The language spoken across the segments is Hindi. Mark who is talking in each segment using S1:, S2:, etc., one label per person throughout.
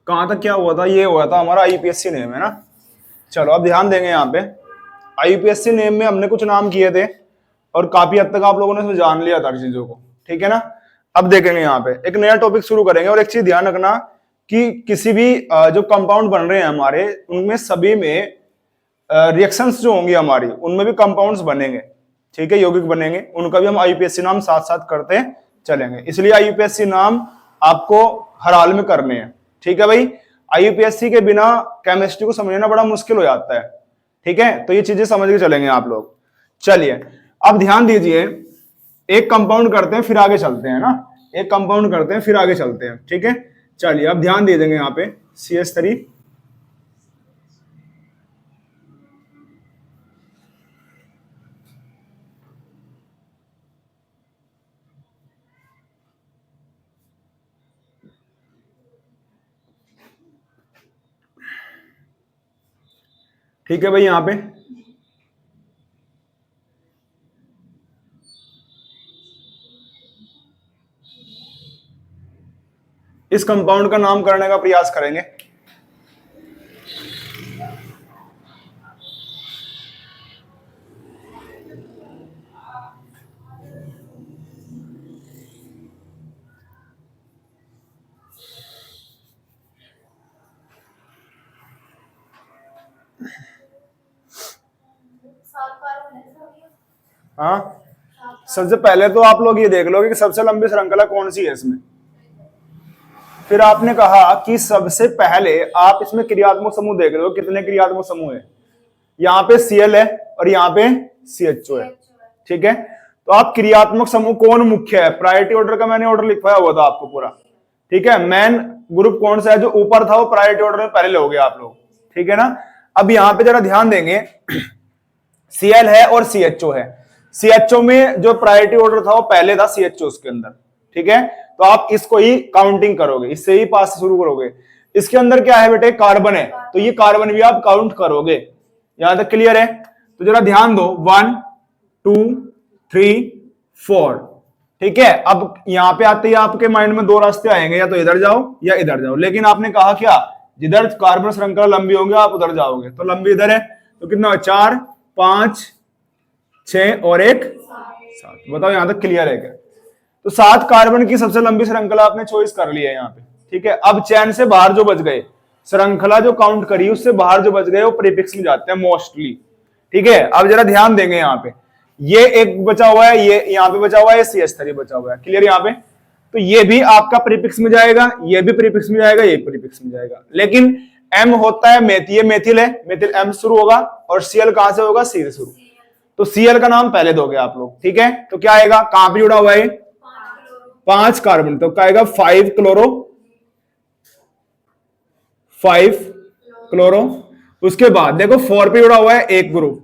S1: कहां तक क्या हुआ था? ये हुआ था हमारा आईयूपीएससी नेम, है ना। चलो अब ध्यान देंगे यहाँ पे। आईयूपीएससी नेम में हमने कुछ नाम किए थे और काफी हद तक आप लोगों ने इसमें जान लिया था चीजों को, ठीक है ना। अब देखेंगे यहाँ पे एक नया टॉपिक शुरू करेंगे। और एक चीज ध्यान रखना कि किसी भी जो कंपाउंड बन रहे हैं हमारे, उनमें सभी में रिएक्शंस जो होंगी हमारी, उनमें भी कंपाउंड्स बनेंगे, ठीक है, यौगिक बनेंगे। उनका भी हम आईयूपीएससी नाम साथ साथ करते चलेंगे। इसलिए आईयूपीएससी नाम आपको हर हाल में करने हैं, ठीक है भाई। आईयूपीएससी के बिना केमिस्ट्री को समझना बड़ा मुश्किल हो जाता है, ठीक है। तो ये चीजें समझ के चलेंगे आप लोग। चलिए अब ध्यान दीजिए, एक कंपाउंड करते हैं फिर आगे चलते हैं ना। एक कंपाउंड करते हैं फिर आगे चलते हैं, ठीक है। चलिए अब ध्यान दे देंगे यहाँ पे CH3। ठीक है भाई, यहां पे इस कंपाउंड का नाम करने का प्रयास करेंगे। हाँ, सबसे पहले तो आप लोग ये देख लो कि सबसे लंबी श्रृंखला कौन सी है इसमें। फिर आपने कहा कि सबसे पहले आप इसमें क्रियात्मक समूह देख लो, कितने क्रियात्मक समूह है। यहाँ पे Cl है और यहाँ पे CHO है, ठीक है। तो आप क्रियात्मक समूह कौन मुख्य है, प्रायोरिटी ऑर्डर का मैंने ऑर्डर लिखवाया हुआ था आपको पूरा, ठीक है। मेन ग्रुप कौन सा है, जो ऊपर था वो प्रायोरिटी ऑर्डर में पहले लोगे आप लोग, ठीक है ना। अब यहाँ पे जरा ध्यान देंगे, Cl है और CHO है। CHO में जो प्रायोरिटी ऑर्डर था वो पहले था CHO के अंदर, ठीक है। तो आप इसको ही काउंटिंग करोगे, इससे ही पास शुरू करोगे। इसके अंदर क्या है बेटे, कार्बन है, तो ये कार्बन भी आप काउंट करोगे। यहां तक क्लियर है? तो जरा ध्यान दो, 1 2 3 4, ठीक है। अब यहां पे आते ही आपके माइंड में दो रास्ते आएंगे, या तो इधर जाओ या इधर जाओ। लेकिन आपने कहा क्या, जिधर कार्बन श्रृंखला लंबी होगी आप उधर जाओगे। तो लंबी इधर है, तो कितना, 4 5 6 और 1 7। बताओ यहां तक क्लियर है क्या? तो 7 कार्बन की सबसे लंबी श्रृंखला आपने चॉइस कर लिया है यहाँ पे, ठीक है। अब चैन से बाहर जो बच गए, श्रृंखला जो काउंट करी उससे बाहर जो बच गए वो प्रीफिक्स में जाते हैं मोस्टली, ठीक है। अब जरा ध्यान देंगे, यहाँ पे ये एक बचा हुआ है, ये यहाँ पे बचा हुआ है, CH3 बचा हुआ है, क्लियर यहाँ पे। तो ये भी आपका प्रीफिक्स में जाएगा, ये भी प्रीफिक्स में जाएगा, ये प्रीफिक्स में जाएगा। लेकिन M होता है ये मेथिल है, मेथिल M शुरू होगा, और Cl कहां से होगा, C से शुरू। तो Cl का नाम पहले दोगे आप लोग, ठीक है। तो क्या आएगा, कहां पे जुड़ा हुआ है, 5 कार्बन, तो क्या आएगा 5 क्लोरो, 5 क्लोरो। उसके बाद देखो 4 पे जुड़ा हुआ है एक ग्रुप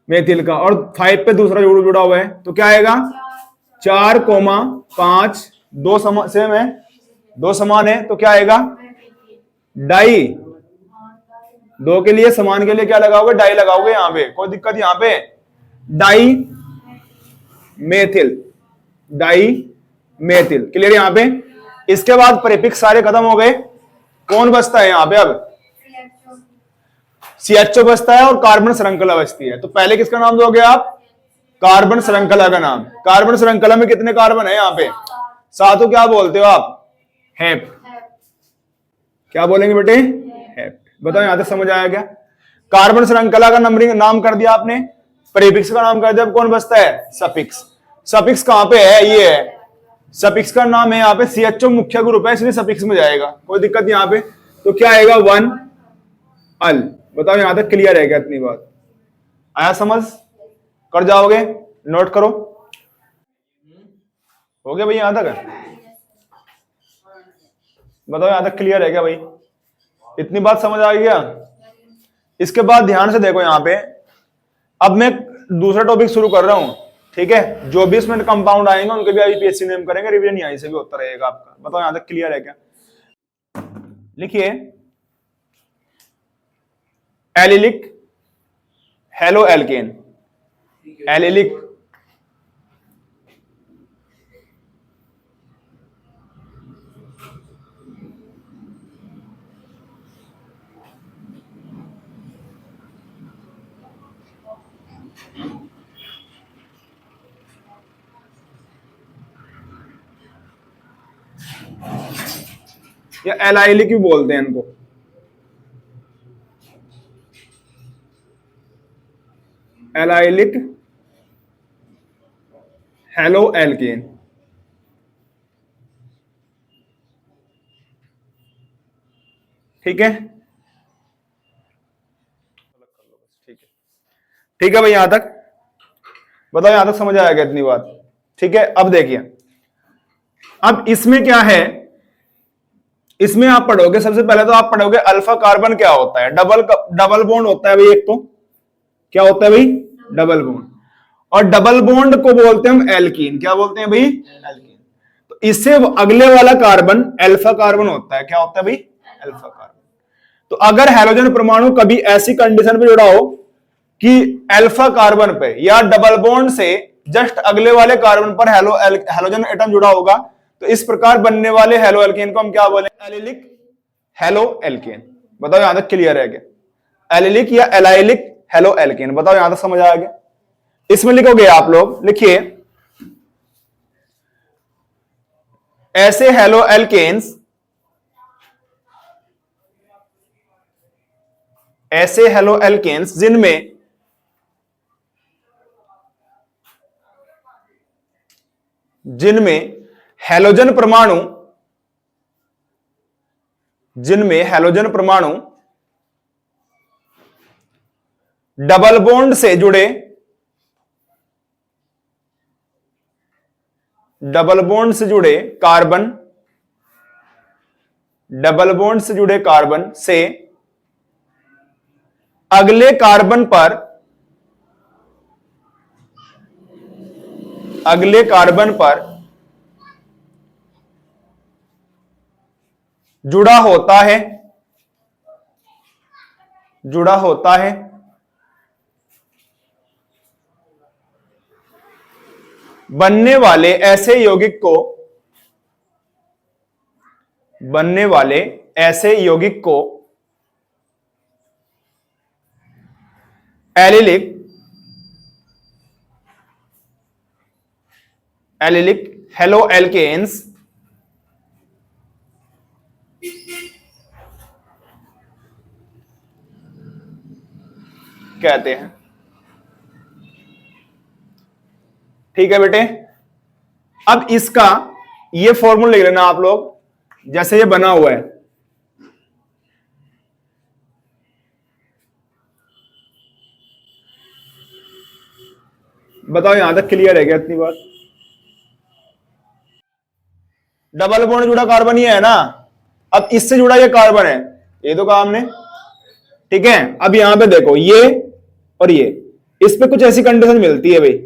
S1: मेथिल का, और 5 पे दूसरा ग्रुप जुड़ा हुआ है, तो क्या आएगा 4,5, दो सेम है, दो समान है, तो क्या आएगा डाई। दो के लिए समान के लिए क्या लगाओगे, डाई लगाओगे। यहां पे कोई दिक्कत, यहां पे dimethyl, dimethyl, clear यहां पे। इसके बाद प्रीफिक्स सारे खत्म हो गए, कौन बचता है यहां पे, अब CHO बचता है और कार्बन श्रृंखला बचती है। तो पहले किसका नाम दोगे आप, कार्बन श्रृंखला का नाम। कार्बन श्रृंखला में कितने कार्बन है यहाँ पे, 7। क्या बोलते हो आप, हैप। क्या बोलेंगे बेटे, हैप। बताओ यहां तक समझ आया क्या? कार्बन श्रृंखला का नंबरिंग नाम कर दिया आपने, प्रीफिक्स का नाम कर दिया। अब कौन बचता है, सफिक्स। सफिक्स कहां पे है, ये है, सफिक्स का नाम है यहाँ पे CHO मुख्य ग्रुप है, इसलिए सफिक्स में जाएगा, कोई दिक्कत यहाँ पे। तो क्या आएगा 1 अल। बताओ यहां तक क्लियर है क्या, इतनी बात आया समझ, कर जाओगे, नोट करो, हो गया भाई यहां तक? बताओ यहां तक क्लियर है क्या भाई, इतनी बात समझ आ गया? इसके बाद ध्यान से देखो यहाँ पे, अब मैं दूसरा टॉपिक शुरू कर रहा हूं, ठीक है। जो भी इसमें कंपाउंड आएंगे उनके भी आईयूपीएससी नेम करेंगे, रिवीजन यहीं से भी होता रहेगा आपका। बताओ यहां तक क्लियर है क्या? लिखिए, एलिलिक हेलो एल्केन, एलिलिक या एलाइलिक भी बोलते हैं इनको। Allylic halo alkane. ठीक है, ठीक है भाई, यहां तक बताओ, यहां तक समझ आएगा इतनी बात? ठीक है, अब देखिए, अब इसमें क्या है, इसमें आप पढ़ोगे, सबसे पहले तो आप पढ़ोगे अल्फा कार्बन क्या होता है। डबल बॉन्ड होता है भाई, एक तो क्या होता है भाई, डबल बॉन्ड। और डबल बॉन्ड को बोलते हैं हम एल्कीन। क्या बोलते हैं भाई, एल्कीन। तो इससे अगले वाला कार्बन अल्फा कार्बन होता है। क्या होता है भाई, अल्फा कार्बन। तो अगर हेलोजन परमाणु कभी ऐसी कंडीशन पे जुड़ा हो कि अल्फा कार्बन पे या डबल बॉन्ड से जस्ट अगले वाले कार्बन पर हेलोजन एटम जुड़ा होगा, तो इस प्रकार बनने वाले हेलो एल्केन को हम क्या बोलेंगे, एलिलिक हेलो एल्केन। बताओ यहां तक क्लियर है क्या? एलिलिक या एलाइलिक हेलो एल्केन। बताओ यहां तक समझ आ गया? इसमें लिखोगे आप लोग, लिखिए ऐसे हेलो एल्केन्स, ऐसे हेलो एल्केन्स जिनमें हेलोजन परमाणु डबल बॉन्ड से जुड़े, कार्बन, डबल बॉन्ड से जुड़े कार्बन से अगले कार्बन पर जुड़ा होता है, बनने वाले ऐसे यौगिक को एलिलिक हेलो एल्केन्स कहते हैं। ठीक है बेटे, अब इसका ये फॉर्मूला लिख लेना आप लोग, जैसे ये बना हुआ है। बताओ यहां तक क्लियर है क्या इतनी बात? डबल बॉन्ड जुड़ा कार्बन ये है ना, अब इससे जुड़ा ये कार्बन है, ये तो कहा हमने। ठीक है, अब यहां पे देखो ये और ये, इस पे कुछ ऐसी कंडीशन मिलती है भाई,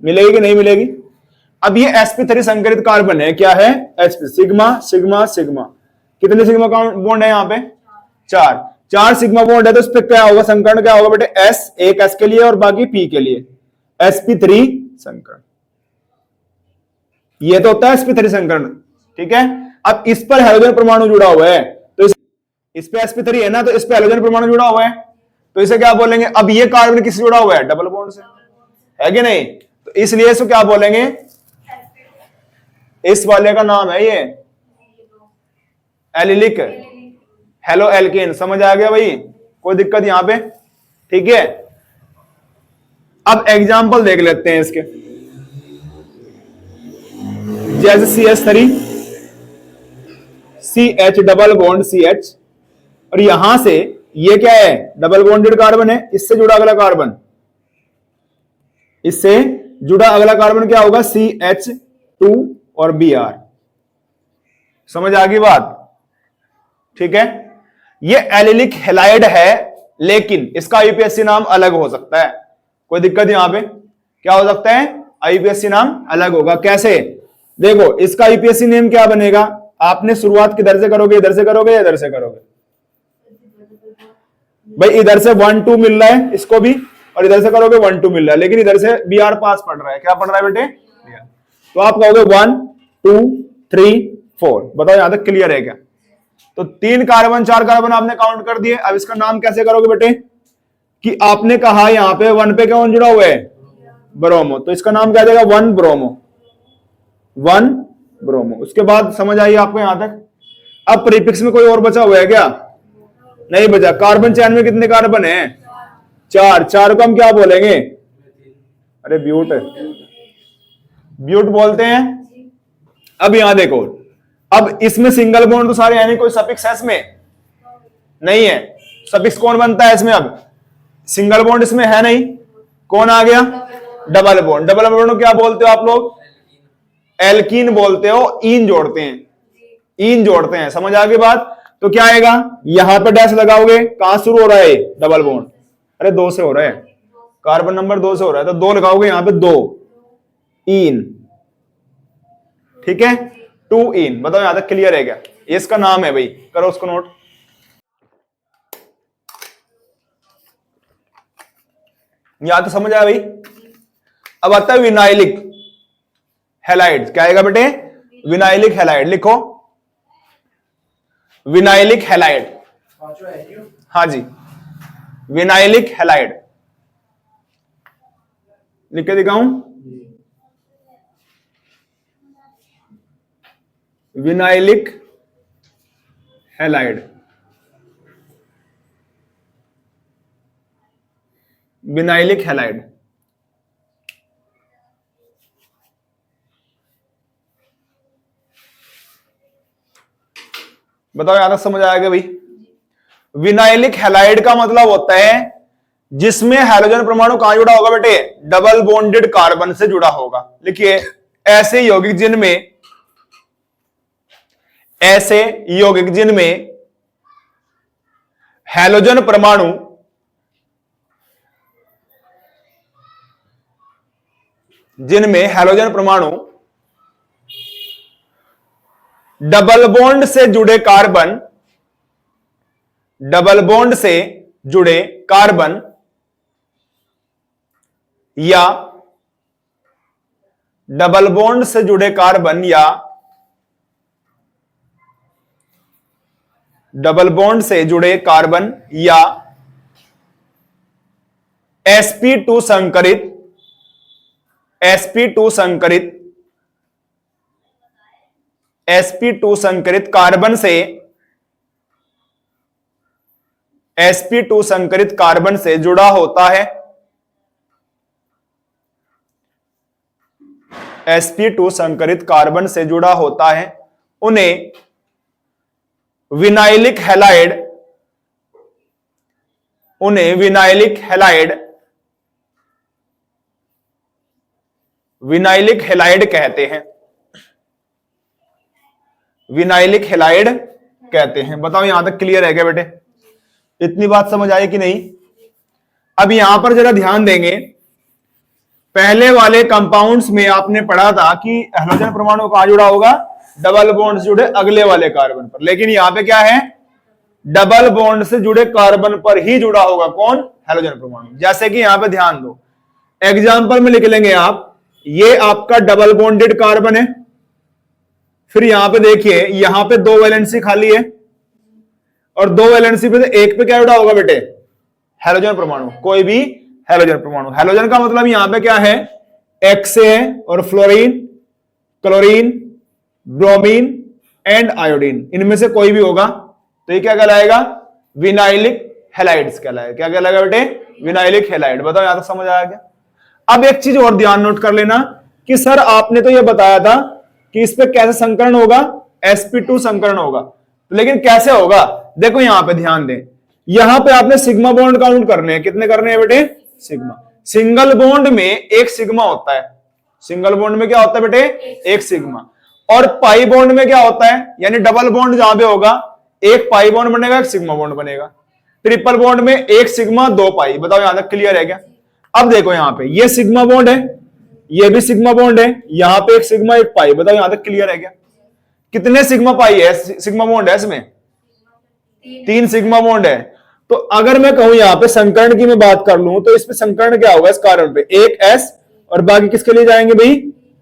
S1: मिलेगी कि नहीं मिलेगी? अब ये sp3 संकरित कार्बन है, क्या है, sp, सिग्मा सिग्मा सिग्मा। कितने सिग्मा का बॉन्ड है यहाँ पे? 4 सिग्मा बॉन्ड है, तो इस पे क्या होगा, संकरण क्या होगा बेटे, s, एक s के लिए और बाकी p के लिए, sp3 संकरण। ये तो होता है sp3 संकरण। ठीक है, अब इस पर हेलोजन परमाणु जुड़ा हुआ है, तो इस पे sp3 है ना, तो इस पे हेलोजन परमाणु जुड़ा हुआ है, तो इसे क्या बोलेंगे? अब ये कार्बन किससे जुड़ा हुआ है, डबल बॉन्ड से, है कि नहीं? तो इसलिए इसको क्या बोलेंगे, इस वाले का नाम है ये एलिलिक हेलो एल्केन। समझ आ गया भाई? कोई दिक्कत यहां पे? ठीक है, अब एग्जांपल देख लेते हैं इसके, जैसे CH3 CH double bond CH, और यहां से ये क्या है, डबल बॉन्डेड कार्बन है, इससे जुड़ा अगला कार्बन, क्या होगा, CH2 और Br। समझ आ गई बात? ठीक है, ये एलिलिक हैलाइड है, लेकिन इसका आईयूपीएसी नाम अलग हो सकता है। कोई दिक्कत यहां पे? क्या हो सकता है, आईयूपीएसी नाम अलग होगा। कैसे? देखो, इसका आईयूपीएसी नेम क्या बनेगा, आपने शुरुआत किधर से करोगे, इधर से करोगे या इधर से करोगे? भाई इधर से 1 2 मिल रहा है इसको भी, और इधर से करोगे 1 2 मिल रहा है, लेकिन इधर से Br पास पड़ रहा है। क्या पड़ रहा है बेटे? तो आप कहोगे 1 2 3 4। बताओ यहां तक क्लियर है क्या? तो 3 कार्बन 4 कार्बन आपने काउंट कर दिए। अब इसका नाम कैसे करोगे बेटे, कि आपने कहा यहां पे 1 पे कौन जुड़ा हुआ है, ब्रोमो, तो इसका नाम क्या देगा, 1 ब्रोमो, 1 ब्रोमो। उसके बाद समझ आई आपको यहां तक। अब प्रीफिक्स में कोई और बचा हुआ है क्या? नहीं बचा। कार्बन चैन में कितने कार्बन है? 4। 4 को हम क्या बोलेंगे? अरे ब्यूट, ब्यूट बोलते हैं। अब यहां देखो, अब इसमें सिंगल बॉन्ड तो सारे, यानी कोई सफिक्स है इसमें? नहीं है। सफिक्स कौन बनता है इसमें? अब सिंगल बॉन्ड इसमें है नहीं, कौन आ गया? Double bond. डबल बॉन्ड को क्या बोलते हो आप लोग? एल्कीन बोलते हो। ईन जोड़ते हैं, ईन जोड़ते हैं। समझ आ गई बात? तो क्या आएगा? यहां पर डैश लगाओगे, कहां शुरू हो रहा है डबल बॉन्ड? अरे 2 से हो रहा है, कार्बन नंबर 2 से हो रहा है, तो 2 लगाओगे यहां पे, 2 ईन। ठीक है, 2 ईन। बताओ यहां तक क्लियर है क्या? ये इसका नाम है भाई, करो उसको नोट। यहां तो समझ आया भाई। अब आता है विनाइलिक हैलाइड। क्या आएगा बेटे? Vinylic halide. लिखो विनाइलिक हैलाइड। हाँ जी, विनाइलिक हैलाइड लिख के दिखाऊं? Vinylic halide, vinylic halide. बताओ यहां तक समझ आएगा भाई? विनाइलिक हैलाइड का मतलब होता है जिसमें हैलोजन परमाणु कहां जुड़ा होगा बेटे? डबल बॉन्डेड कार्बन से जुड़ा होगा। लिखिए, ऐसे यौगिक जिनमें, ऐसे यौगिक जिनमें हैलोजन परमाणु डबल बॉन्ड से जुड़े कार्बन, डबल बॉन्ड से जुड़े कार्बन या डबल बॉन्ड से जुड़े कार्बन या डबल बॉन्ड से जुड़े कार्बन या sp2 संकरित, sp2 संकरित, sp2 संकरित कार्बन से, sp2 संकरित कार्बन से जुड़ा होता है, sp2 संकरित कार्बन से जुड़ा होता है, उन्हें विनाइलिक हैलाइड, उन्हें विनाइलिक हैलाइड, विनाइलिक हैलाइड कहते हैं, विनाइलिक हैलाइड कहते हैं। बताओ यहां तक क्लियर है क्या बेटे? इतनी बात समझ आई कि नहीं? अब यहां पर जरा ध्यान देंगे, पहले वाले कंपाउंड्स में आपने पढ़ा था कि हैलोजन परमाणु कहां जुड़ा होगा? डबल बॉन्ड से जुड़े अगले वाले कार्बन पर। लेकिन यहां पे क्या है? डबल बॉन्ड से जुड़े कार्बन पर ही जुड़ा होगा कौन? हैलोजन परमाणु। जैसे कि यहां पे ध्यान दो, एग्जांपल में लिख लेंगे आप, ये आपका डबल बॉन्डेड कार्बन है, फिर यहां पे देखिए, यहां पे 2 वैलेंसी खाली है, और 2 वैलेंसी पे एक पे क्या जुड़ा होगा बेटे? हैलोजन परमाणु। कोई भी हैलोजन परमाणु। हैलोजन का मतलब यहां पे क्या है? एक्स है, और fluorine, chlorine, bromine and iodine, इनमें से कोई भी होगा तो ये क्या कहलाएगा? विनाइलिक हैलाइड्स कहलाएगा। क्या कहलाएगा बेटे? Vinylic halide. बताओ यहां तक समझ आया क्या? अब एक चीज और ध्यान नोट कर लेना कि सर आपने तो ये बताया था कि इस पे कैसे संकरण होगा? sp2 संकरण होगा, लेकिन कैसे होगा? देखो यहां पे ध्यान दें, यहां पे आपने सिग्मा बॉन्ड काउंट करने हैं। कितने करने हैं बेटे? सिग्मा। सिंगल बॉन्ड में एक सिग्मा होता है। सिंगल बॉन्ड में क्या होता है बेटे? एक सिग्मा। और पाई बॉन्ड में क्या होता है? यानी डबल बॉन्ड जहां पे होगा, एक पाई बॉन्ड बनेगा, एक सिग्मा बॉन्ड बनेगा। ट्रिपल बॉन्ड में एक सिग्मा 2 पाई। बताओ यहां तक क्लियर है क्या? अब देखो यहां पे ये सिग्मा बॉन्ड है, ये भी सिग्मा बॉन्ड है, यहां पे एक सिग्मा एक पाई। बताओ यहां तक क्लियर है क्या? कितने सिग्मा पाई है? सिग्मा बॉन्ड है इसमें? 3 सिग्मा बॉन्ड है। तो अगर मैं कहूं यहां पे संकरण की मैं बात कर लूं, तो इसमें संकरण क्या होगा? इस कार्बन पे एक s, और बाकी किसके लिए जाएंगे भाई?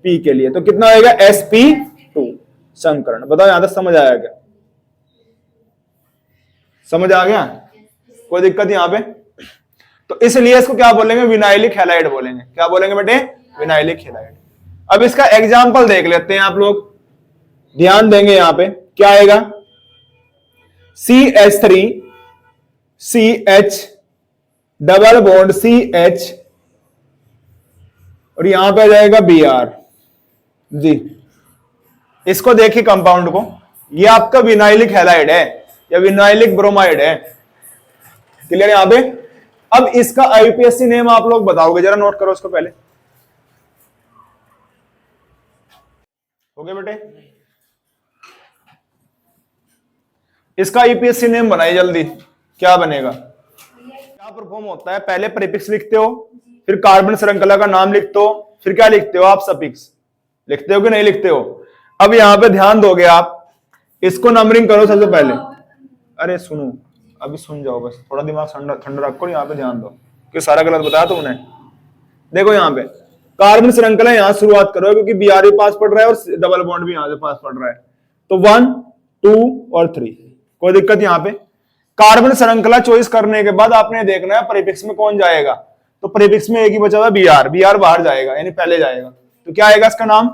S1: p के लिए। तो कितना आएगा? sp2 संकरण। बताओ यहां तक समझ आया क्या? समझ आ गया? कोई दिक्कत यहां पे? तो इसलिए इसको क्या बोलेंगे? विनाइलिक हैलाइड बोलेंगे। क्या बोलेंगे बेटे? Vinylic halide. अब इसका एग्जाम्पल देख लेते हैं आप लोग। ध्यान देंगे यहां पे क्या आएगा, CH3 CH double bond CH और यहां पे आ जाएगा Br जी। इसको देखिए कंपाउंड को, ये आपका विनाइलिक हैलाइड है या विनाइलिक ब्रोमाइड है। क्लियर यहां पे। अब इसका आईयूपीएसी नेम आप लोग बताओगे, जरा नोट करो उसको पहले। हो गया बेटे, इसका आईयूपीएसी नेम बनाइए जल्दी, क्या बनेगा। क्या परफॉर्म होता है, पहले प्रीफिक्स लिखते हो, फिर कार्बन श्रृंखला का नाम लिखते हो, फिर क्या लिखते हो आप, सफिक्स लिखते हो कि नहीं लिखते हो। अब यहां पे ध्यान दोगे आप, इसको नंबरिंग करो सबसे पहले। अरे सुनो, अभी सुन जाओ बस, थोड़ा दिमाग ठंडा रखो, यहाँ पे ध्यान दो कि सारा गलत बताया तुमने। देखो यहाँ पे कार्बन श्रृंखला यहां शुरुआत करो, क्योंकि बीआर भी पास पड़ रहा है और डबल बॉन्ड भी यहां से पास पड़ रहा है, तो 1 2 और 3, कोई दिक्कत यहाँ पे। कार्बन श्रृंखला चॉइस करने के बाद आपने देखना है प्रीफिक्स में कौन जाएगा, तो प्रीफिक्स में एक ही बचा हुआ बीआर, बीआर बाहर जाएगा यानी पहले जाएगा, तो क्या आएगा इसका नाम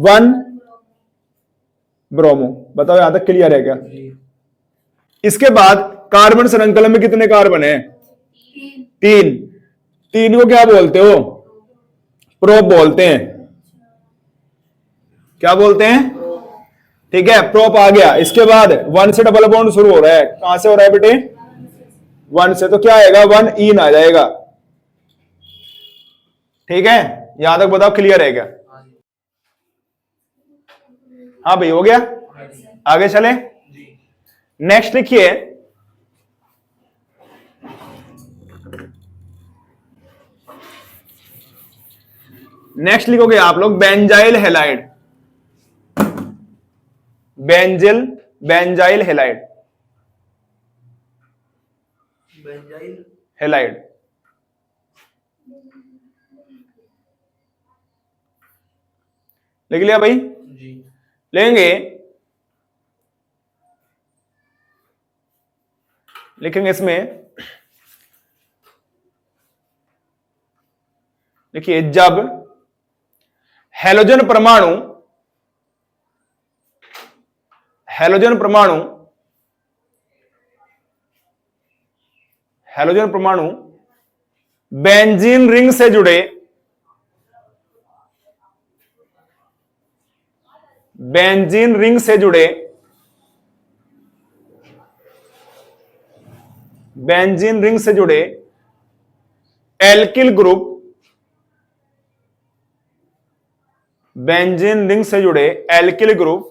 S1: 1 ब्रोमो। बताओ यहां तक क्लियर है क्या। इसके बाद कार्बन श्रृंखला में कितने कार्बन है, 3, 3 को क्या बोलते हो, प्रोप बोलते हैं। क्या बोलते हैं, ठीक है, प्रोप आ गया। इसके बाद 1 से डबल बॉन्ड शुरू हो रहा है, कहां से हो रहा है बेटे, 1 से, तो क्या आएगा 1 ईन आ जाएगा। ठीक है, यहां तक बताओ क्लियर है क्या। हाँ भाई हो गया, आगे चले। नेक्स्ट लिखिए, नेक्स्ट लिखोगे आप लोग benzyl halide, benzyl halide, halide. लिख लिया भाई जी। लेंगे, लिखेंगे इसमें, देखिए जब हैलोजन परमाणु, हैलोजन परमाणु, हैलोजन परमाणु बेंजीन रिंग से जुड़े, बेंजीन रिंग से जुड़े, बेंजीन रिंग से जुड़े एल्किल ग्रुप, बेंजीन रिंग से जुड़े एल्किल ग्रुप,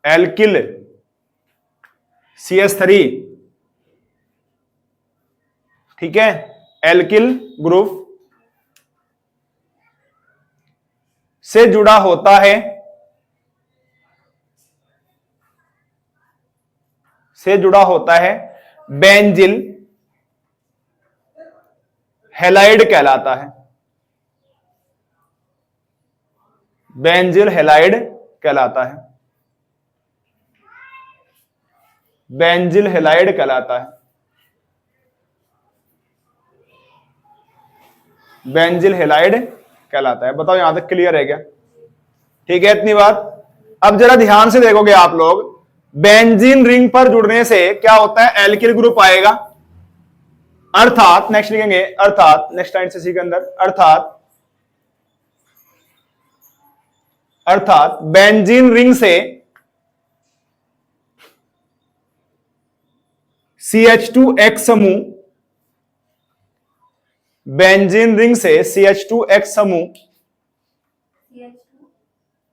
S1: एल्किल CH3, ठीक है, एल्किल ग्रुप से जुड़ा होता है, से जुड़ा होता है बेंजिल हैलाइड कहलाता है, बेंजिल हैलाइड कहलाता है, बेंजिल हैलाइड कहलाता है, बेंजिल हैलाइड कहलाता है। बताओ यहां तक क्लियर है क्या, ठीक है इतनी बात। अब जरा ध्यान से देखोगे आप लोग, बेंजीन रिंग पर जुड़ने से क्या होता है, एल्किल ग्रुप आएगा, अर्थात नेक्स्ट लिखेंगे, अर्थात नेक्स्ट लाइन से सी के अंदर, अर्थात, अर्थात बेंजीन रिंग से CH2X समूह, बेंजीन रिंग से CH2X समूह, ये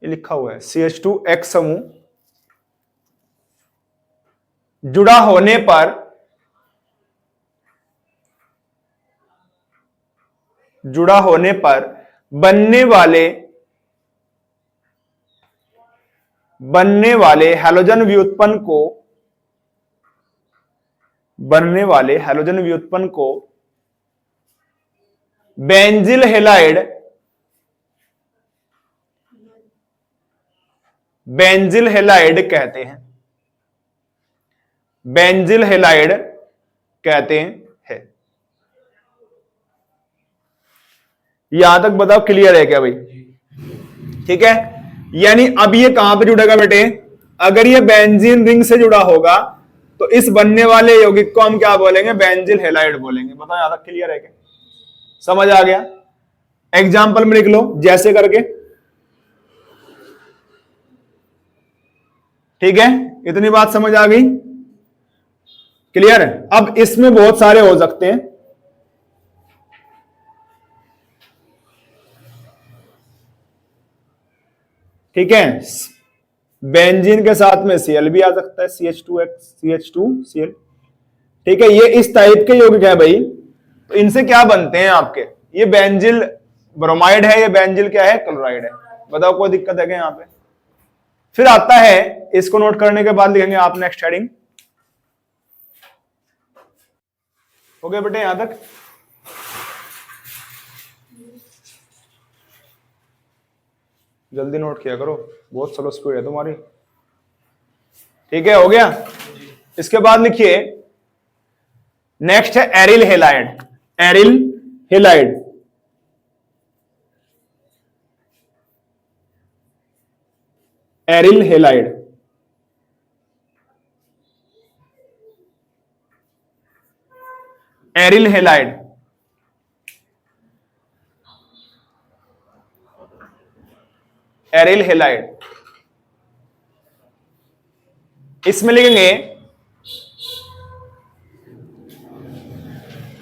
S1: लिखा हुआ है CH2X समूह जुड़ा होने पर, जुड़ा होने पर बनने वाले हैलोजन व्युत्पन्न को, बनने वाले हैलोजन व्युत्पन्न को बेंजिल हैलाइड, बेंजिल हैलाइड कहते हैं, बेंजिल हैलाइड कहते हैं। यहां तक बताओ क्लियर है क्या भाई। ठीक है, यानी अब ये कहां पे जुड़ेगा बेटे, अगर ये बेंजीन रिंग से जुड़ा होगा तो इस बनने वाले यौगिक को हम क्या बोलेंगे, बेंजिल हैलाइड बोलेंगे। बताओ यहां तक क्लियर है क्या, समझ आ गया? एग्जाम्पल में लिख लो जैसे करके, ठीक है, इतनी बात समझ आ गई, क्लियर है? अब इसमें बहुत सारे हो सकते हैं, ठीक है, बेंजीन के साथ में Cl भी आ सकता है, CH2X CH2Cl, ठीक है, ये इस टाइप के यौगिक है भाई। तो इनसे क्या बनते हैं आपके, ये बेंजिल ब्रोमाइड है, ये बेंजिल क्या है, क्लोराइड है। बताओ कोई दिक्कत है क्या यहाँ पे? फिर आता है, इसको नोट करने के बाद लिखेंगे आप नेक्स्ट हेडिंग। हो गया बेटे यहां तक? जल्दी नोट किया करो, बहुत स्लो स्पीड है तुम्हारी, ठीक है, हो गया। इसके बाद लिखिए, नेक्स्ट है aryl halide. Aryl halide, aryl halide, aryl halide, aryl halide, इसमें लिखेंगे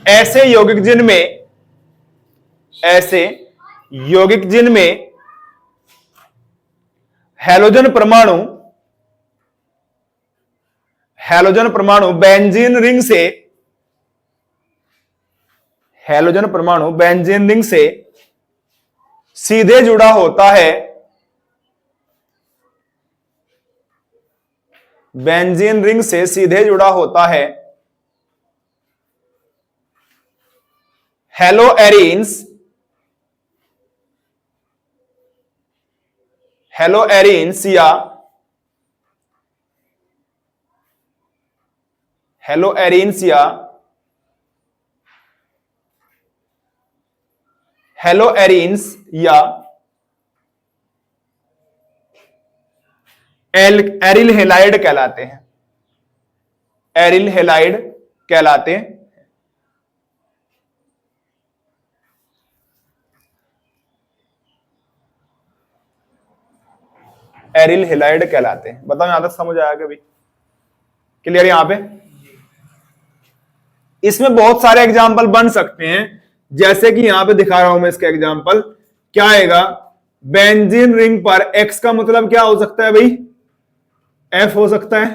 S1: ऐसे यौगिक जिनमें, ऐसे यौगिक जिनमें हैलोजन परमाणु, हैलोजन परमाणु बेंजीन रिंग से, हैलोजन परमाणु बेंजीन रिंग से सीधे जुड़ा होता है, बेंजीन रिंग से सीधे जुड़ा होता है, हेलो एरीन्स, हेलो एरीन्स या हेलो एरीन्स या हेलो एरीन्स या एरिल हेलाइड कहलाते हैं, एरिल हेलाइड कहलाते हैं। एरिल हेलाइड कहलाते हैं। बताओ यहां तक समझ आया कभी, क्लियर यहां पे? इसमें बहुत सारे एग्जाम्पल बन सकते हैं, जैसे कि यहां पे दिखा रहा हूं मैं इसका एग्जाम्पल। क्या आएगा, बेंजीन रिंग पर एक्स का मतलब क्या हो सकता है भाई, एफ हो सकता है।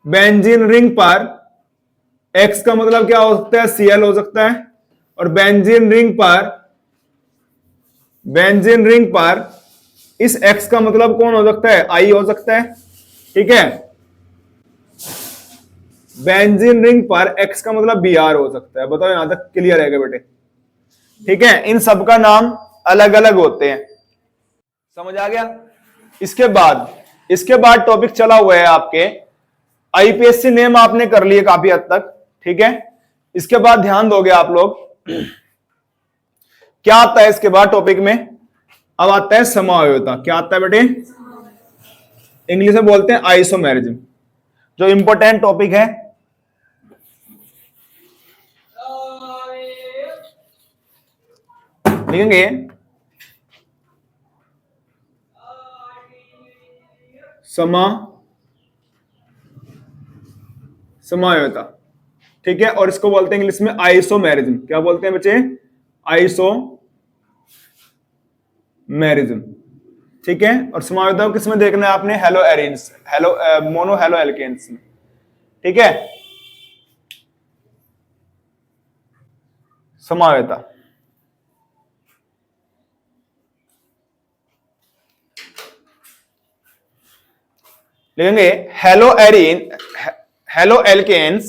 S1: बेंजीन रिंग पर एक्स का मतलब क्या हो सकता है, सीएल हो सकता है। और बेंजीन रिंग पर इस एक्स का मतलब कौन हो सकता है, आई हो सकता है, ठीक है। बेंजीन रिंग पर एक्स का मतलब बी आर हो सकता है। बताओ यहां तक क्लियर है क्या बेटे? ठीक है, इन सब का नाम अलग अलग होते हैं, समझ आ गया? इसके बाद टॉपिक चला हुआ है आपके आईपीएससी नेम आपने कर लिए काफी हद तक, ठीक है। इसके बाद ध्यान दोगे आप लोग, क्या आता है इसके बाद टॉपिक में, अब आता है समायोता। क्या आता है बेटे? इंग्लिश में बोलते हैं आइसोमेरिज्म, जो इंपॉर्टेंट टॉपिक है। लिखेंगे समायोता, ठीक है। और इसको बोलते हैं इंग्लिश में आइसोमेरिज्म। क्या बोलते हैं बच्चे? आइसोमेरिज्म, ठीक है। और समायोता को किसमें देखना है आपने? Haloarenes, mono haloalkanes में, ठीक है। समायोता, लिखेंगे haloarene, haloalkanes,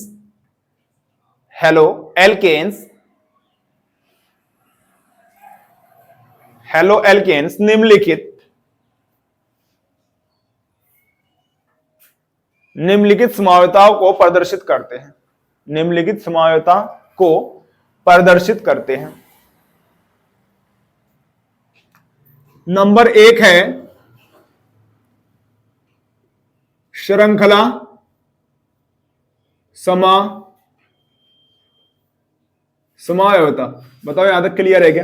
S1: haloalkanes, haloalkanes निम्नलिखित समायोताओं को प्रदर्शित करते हैं, निम्नलिखित समायोता को प्रदर्शित करते हैं। नंबर 1 है श्रृंखला समावयवता। बताओ यहां तक क्लियर है क्या?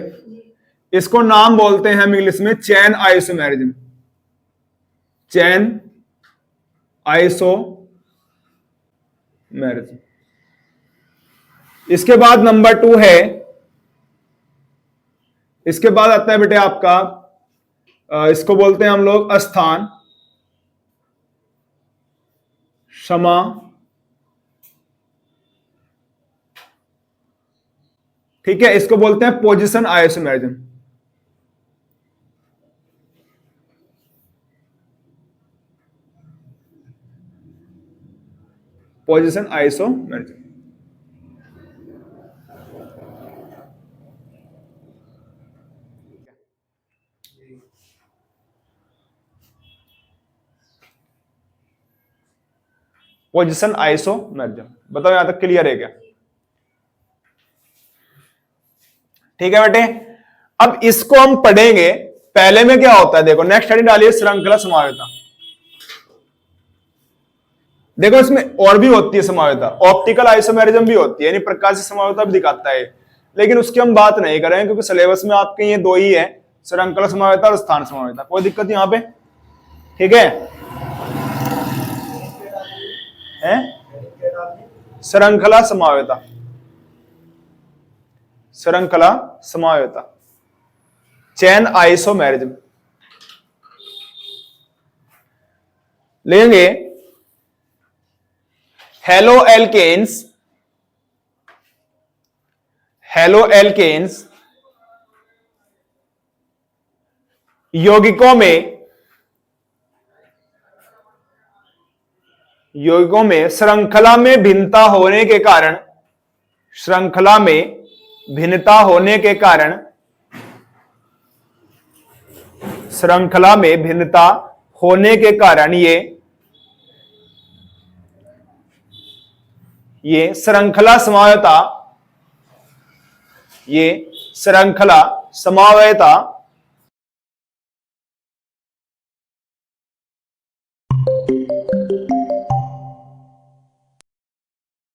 S1: इसको नाम बोलते हैं हम इंग्लिश में चैन आइसोमेरिज्म। चैन आइसोमेरिज्म। इसके बाद नंबर 2 है, इसके बाद आता है बेटे आपका इसको बोलते हैं हम लोग स्थान क्षमा। ठीक है, इसको बोलते हैं position isomerism. Position isomerism. Position isomerism. बताओ यहां तक क्लियर है क्या? ठीक है बेटे, अब इसको हम पढ़ेंगे। पहले में क्या होता है देखो, नेक्स्ट स्टडी डालिए श्रृंखला समावेता। देखो इसमें और भी होती है समावेता, ऑप्टिकल आइसोमेरिज्म भी होती है, यानी प्रकाशीय समावेता भी दिखाता है, लेकिन उसकी हम बात नहीं करेंगे क्योंकि सिलेबस में आपके ये दो ही है, श्रृंखला समावेता और स्थान समावेता। कोई दिक्कत यहां पे? ठीक है, श्रृंखला समावेता, श्रृंखला समावेता, चैन आइसोमेरिज्म लेंगे। हेलो एल्केन्स, हेलो एल्केन्स यौगिकों में श्रृंखला में भिन्नता होने के कारण, श्रृंखला में भिन्नता होने के कारण, श्रृंखला में भिन्नता होने के कारण ये श्रृंखला समावेता, ये श्रृंखला समावेता